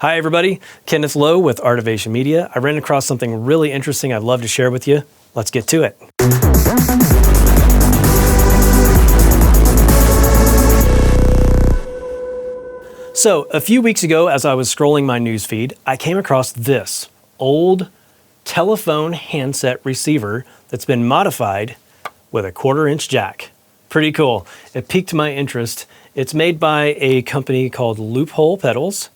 Hi everybody, Kenneth Lowe with Artivation Media. I ran across something really interesting I'd love to share with you. Let's get to it. So a few weeks ago, as I was scrolling my news feed, I came across this old telephone handset receiver that's been modified with a 1/4-inch jack. Pretty cool. It piqued my interest. It's made by a company called Loophole Pedals,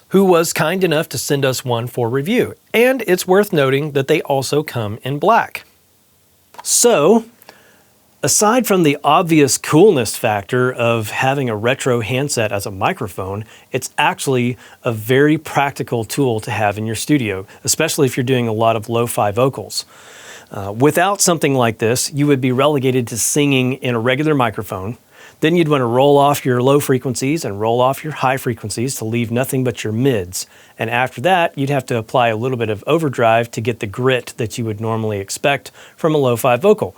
who was kind enough to send us one for review. And it's worth noting that they also come in black. So, aside from the obvious coolness factor of having a retro handset as a microphone, it's actually a very practical tool to have in your studio, especially if you're doing a lot of lo-fi vocals. Without something like this, you would be relegated to singing in a regular microphone. Then you'd want to roll off your low frequencies and roll off your high frequencies to leave nothing but your mids. And after that, you'd have to apply a little bit of overdrive to get the grit that you would normally expect from a lo-fi vocal.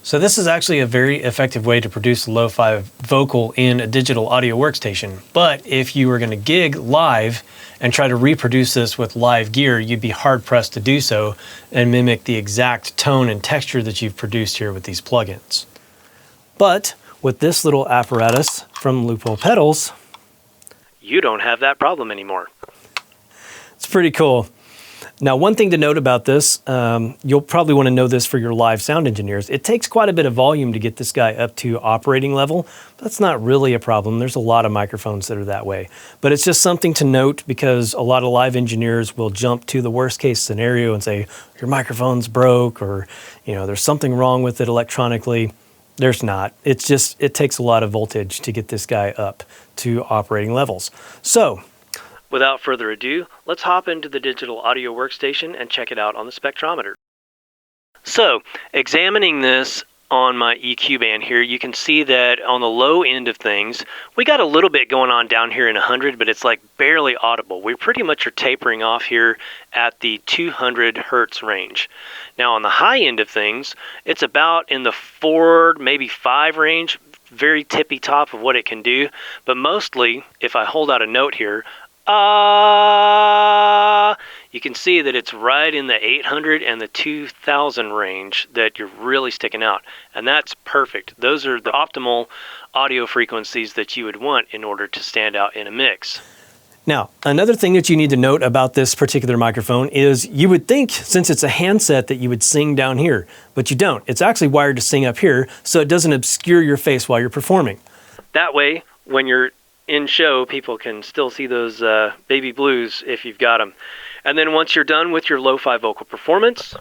So this is actually a very effective way to produce a lo-fi vocal in a digital audio workstation. But if you were going to gig live and try to reproduce this with live gear, you'd be hard-pressed to do so and mimic the exact tone and texture that you've produced here with these plugins. But with this little apparatus from Loophole Pedals, you don't have that problem anymore. It's pretty cool. Now, one thing to note about this, you'll probably want to know this for your live sound engineers. It takes quite a bit of volume to get this guy up to operating level. That's not really a problem. There's a lot of microphones that are that way. But it's just something to note because a lot of live engineers will jump to the worst case scenario and say, your microphone's broke, or there's something wrong with it electronically. There's not. It's just, it takes a lot of voltage to get this guy up to operating levels. So, without further ado, let's hop into the digital audio workstation and check it out on the spectrometer. So, examining this on my EQ band here, you can see that on the low end of things, we got a little bit going on down here in 100, but it's like barely audible. We pretty much are tapering off here at the 200 hertz range. Now on the high end of things, it's about in the 4, maybe 5 range, very tippy top of what it can do. But mostly, if I hold out a note here, you can see that it's right in the 800 and the 2000 range that you're really sticking out. And that's perfect. Those are the optimal audio frequencies that you would want in order to stand out in a mix. Now, another thing that you need to note about this particular microphone is you would think, since it's a handset, that you would sing down here, but you don't. It's actually wired to sing up here, so it doesn't obscure your face while you're performing. That way, when you're in show, people can still see those baby blues if you've got them. And then once you're done with your lo-fi vocal performance,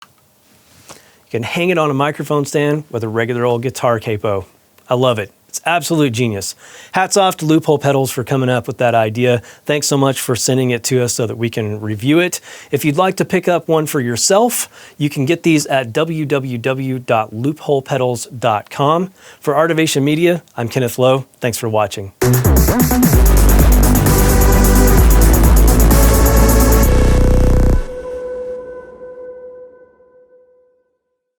you can hang it on a microphone stand with a regular old guitar capo. I love it. It's absolute genius. Hats off to Loophole Pedals for coming up with that idea. Thanks so much for sending it to us so that we can review it. If you'd like to pick up one for yourself, you can get these at www.loopholepedals.com. For Artivation Media, I'm Kenneth Lowe. Thanks for watching.